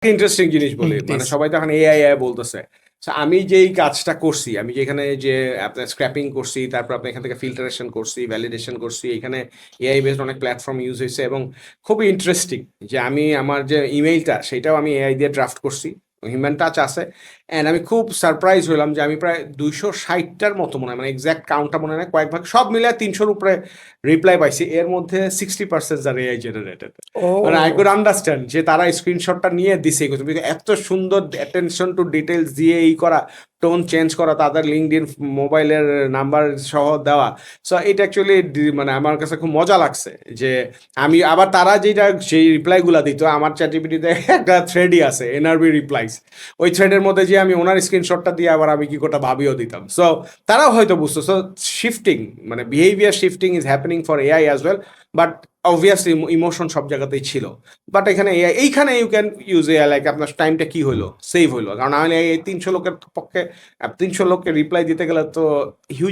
Interesting জিনিস বলি, মানে প্লিজ। সবাই তো এখন এআই বলতেছে। So, আমি যেই কাজটা করছি, আমি যেখানে যে আপনার স্ক্র্যাপিং করছি, তারপর আপনি এখান থেকে ফিল্টারেশন করছি, ভ্যালিডেশন করছি, এখানে এআই বেসড অনেক প্ল্যাটফর্ম ইউজ হয়েছে এবং খুবই ইন্টারেস্টিং যে আমি আমার যে ইমেইলটা সেটাও আমি এআই দিয়ে ড্রাফট করছি, হিউম্যান টাচ আছে। অ্যান্ড আমি খুব সারপ্রাইজ হলাম যে আমি প্রায় 260টার মতো মনে হয়, মানে এক্সাক্ট কাউন্টটা মনে হয় কয়েক ভাগ, সব মিলে 300-র উপরে রিপ্লাই পাইছি। এর মধ্যে 60% আর এআই জেনারেটেড। মানে আই কুড ও আন্ডারস্ট্যান্ড যে তারা স্ক্রিনশটটা নিয়ে দিছে, এত সুন্দর অ্যাটেনশন টু ডিটেলস দিয়ে এই করা, টোন চেঞ্জ করা, তাদের লিঙ্কডইন মোবাইলের নাম্বার সহ দেওয়া। সো এটা অ্যাকচুয়ালি মানে আমার কাছে খুব মজা লাগছে যে আমি আবার তারা যেটা সেই রিপ্লাইগুলো দিত আমার চ্যাটজিপিটিতে একটা থ্রেডই আছে, এনআরবি রিপ্লাইস। ওই থ্রেডের মধ্যে যে আমি ওনার স্ক্রিনশটটা দিয়ে আবার আমি কি কোটা ভাবিও দিতাম। সো তারাও হয়তো বুঝতো। সো শিফটিং, মানে behaviour shifting is happening for AI as well. But obviously emotion সব জায়গাতেই ছিল। বাট এখানে এইখানে you can use AI, like আপনার টাইমটা কি হলো, সেভ হইলো। কারণ আমি এই 300 লোকের পক্ষে 300 লোককে রিপ্লাই দিতে গেলে তো হিউজ